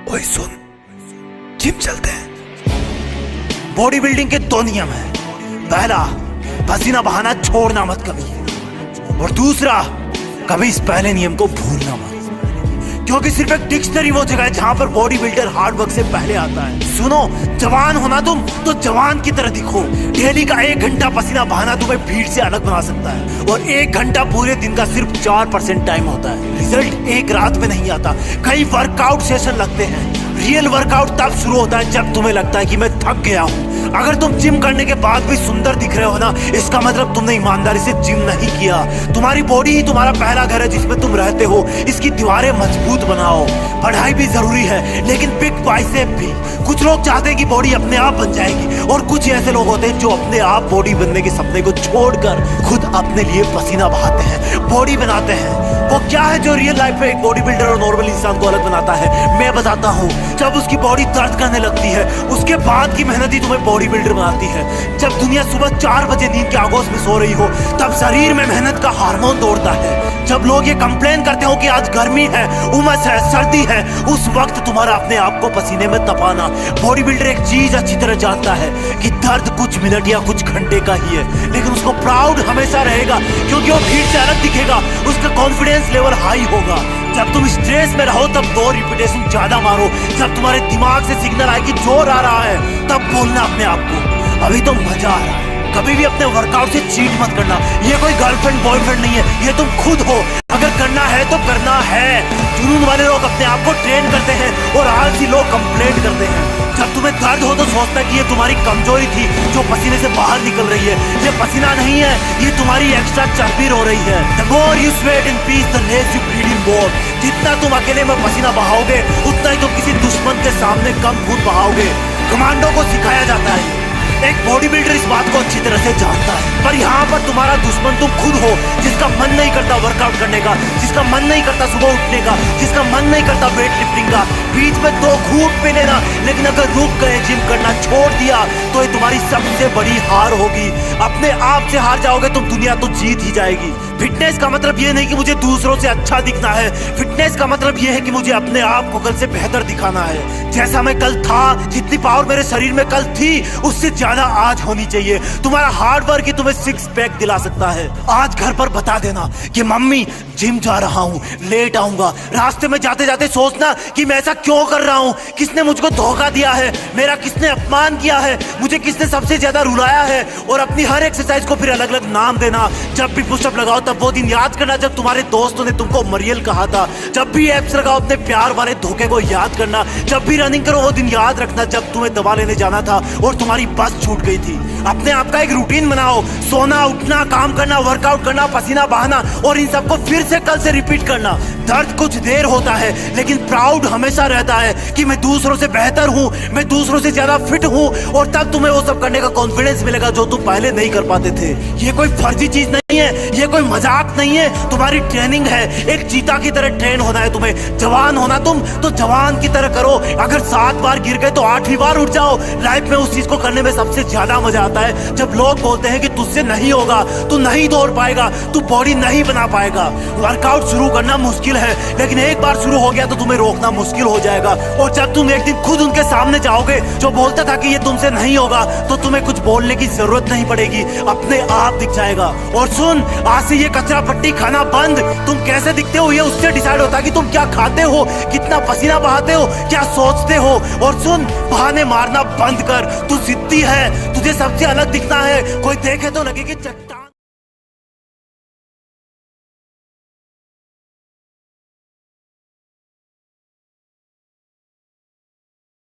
ओए सुन, जिम चलते हैं। बॉडी बिल्डिंग के दो नियम हैं। पहला, पसीना बहाना छोड़ना मत कभी, और दूसरा, कभी इस पहले नियम को भूलना मत, क्योंकि सिर्फ एक डिक्शनरी वो जगह है जहां पर बॉडी बिल्डर हार्ड वर्क से पहले आता है। सुनो, जवान होना तुम तो जवान की तरह दिखो। डेली का 1 घंटा पसीना बहाना तुम्हें भीड़ से अलग बना सकता है, और 1 घंटा पूरे दिन का सिर्फ 4% टाइम होता है। रिजल्ट एक रात में नहीं आता, कई वर्कआउट सेशन लगते हैं। रियल वर्कआउट तब शुरू होता है जब तुम्हें लगता है कि मैं थक गया हूँ। अगर तुम जिम करने के बाद भी सुंदर दिख रहे हो ना, इसका मतलब तुमने ईमानदारी से जिम नहीं किया। तुम्हारी बॉडी ही तुम्हारा पहला घर है जिसमें तुम रहते हो। इसकी दीवारें मजबूत बनाओ। पढ़ाई भी जरूरी है, लेकिन बिग बाइसेप भी। कुछ लोग चाहते हैं कि बॉडी अपने आप बन जाएगी, और कुछ ऐसे लोग होते हैं जो अपने आप बॉडी बनने के सपने को छोड़कर खुद अपने लिए पसीना बहाते हैं, बॉडी बनाते हैं। वो क्या है जो रियल लाइफ में एक बॉडी बिल्डर और नॉर्मल इंसान को अलग बनाता है? मैं बताता हूँ। जब उसकी बॉडी दर्द करने लगती है, उसके बाद की मेहनत ही तुम्हें बॉडी बिल्डर बनाती है। जब दुनिया सुबह 4 बजे नींद के आगोश में सो रही हो, तब शरीर में मेहनत का हार्मोन दौड़ता है। जब लोग ये कंप्लेन करते हो कि आज गर्मी है, उमस है, सर्दी है, उस वक्त तुम्हारा अपने आप को पसीने में तपाना। बॉडी बिल्डर एक चीज अच्छी तरह जानता है कि दर्द कुछ मिनट या कुछ घंटे का ही है, लेकिन उसको प्राउड हमेशा रहेगा, क्योंकि वो भीड़ से अलग दिखेगा। उसका कॉन्फिडेंस लेवल हाई होगा। जब तुम स्ट्रेस में रहो तब 2 रिपीटेशन ज्यादा मारो। जब तुम्हारे दिमाग से सिग्नल आए कि जोर आ रहा है, तब बोलना अपने आप को, अभी तो मजा आ रहा है। कभी भी अपने वर्कआउट से चीट मत करना। ये कोई गर्लफ्रेंड बॉयफ्रेंड नहीं है, ये तुम खुद हो। अगर करना है तो करना है। जुनून वाले लोग अपने आप को ट्रेन करते हैं, और आलसी लोग कंप्लेंट करते हैं। जब तुम्हें दर्द हो तो सोचता कि ये तुम्हारी कमजोरी थी जो पसीने से बाहर निकल रही है। ये पसीना नहीं है, ये तुम्हारी एक्स्ट्रा चर्बी हो रही है। The more you sweat in peace, the less you bleed in war। जितना तुम अकेले में पसीना बहाओगे, उतना ही तुम किसी दुश्मन के सामने कम खून बहाओगे। कमांडो को सिखाया जाता है। एक बॉडी बिल्डर इस बात को अच्छी तरह से जानता है, पर यहाँ पर तुम्हारा दुश्मन तुम खुद हो, जिसका मन नहीं करता वर्कआउट करने का, जिसका मन नहीं करता सुबह उठने का, जिसका मन नहीं करता वेट लिफ्टिंग का। बीच में 2 घूंट पी लेना, लेकिन अगर रुक गए, जिम करना छोड़ दिया, तो ये तुम्हारी सबसे बड़ी हार होगी। अपने आप से हार जाओगे तुम, दुनिया तो जीत ही जाएगी। फिटनेस का मतलब ये नहीं कि मुझे दूसरों से अच्छा दिखना है। फिटनेस का मतलब ये है कि मुझे अपने आप को कल से बेहतर दिखाना है। जैसा मैं कल था, जितनी पावर मेरे शरीर में कल थी, उससे ज्यादा आज होनी चाहिए। तुम्हारा हार्ड वर्क ही तुम्हें 6 पैक दिला सकता है। आज घर पर बता देना कि मम्मी जिम जा रहा हूँ, लेट आऊंगा। रास्ते में जाते जाते सोचना कि मैं ऐसा क्यों कर रहा हूँ, किसने मुझको धोखा दिया है, मेरा किसने अपमान किया है, मुझे किसने सबसे ज्यादा रुलाया है। और अपनी हर एक्सरसाइज को फिर अलग अलग नाम देना। जब भी पुशअप लगाओ तब वो दिन याद करना जब तुम्हारे दोस्तों ने तुमको मरियल कहा था। जब भी एप्स लगाओ अपने प्यार वाले धोखे को याद करना। जब भी रनिंग करो वो दिन याद रखना जब तुम्हें दवा लेने जाना था और तुम्हारी बस छूट गई थी। अपने आप का एक रूटीन बनाओ। सोना, उठना, काम करना, वर्कआउट करना, पसीना बहाना, और इन सबको फिर से कल से रिपीट करना। दर्द कुछ देर होता है, लेकिन प्राउड हमेशा रहता है कि मैं दूसरों से बेहतर हूँ, मैं दूसरों से ज्यादा फिट हूँ। और तब तुम्हें वो सब करने का कॉन्फिडेंस मिलेगा जो तुम पहले नहीं कर पाते थे। ये कोई फर्जी चीज नहीं है, ये कोई मजाक नहीं है, तुम्हारी ट्रेनिंग है। एक चीता की तरह ट्रेन होना है तुम्हें। जवान होना तुम तो जवान की तरह करो। अगर 7 बार गिर गए तो 8वीं बार उठ जाओ। लाइफ में उस चीज को करने में सबसे ज्यादा मजा आता है जब लोग बोलते हैं कि तुझसे नहीं होगा, तू नहीं दौड़ पाएगा, तू बॉडी नहीं बना पाएगा। वर्कआउट शुरू करना मुश्किल है, लेकिन एक बार शुरू हो गया तो तुम्हें रोकना मुश्किल हो जाएगा। और जब तुम एक दिन खुद उनके सामने जाओगे जो बोलता था कि ये तुमसे नहीं होगा, तो तुम्हें कुछ बोलने की जरूरत नहीं पड़ेगी, अपने आप दिख जाएगा। और सुन, आज से ये कचरा पट्टी खाना बंद। तुम कैसे दिखते हो ये उससे डिसाइड होता है कि तुम क्या खाते हो, कितना पसीना बहाते हो, क्या सोचते हो। और सुन, बहाने मारना बंद कर। तू जिद्दी है, तुझे सबसे अलग दिखना है। कोई देखे तो लगे कि चट्टान।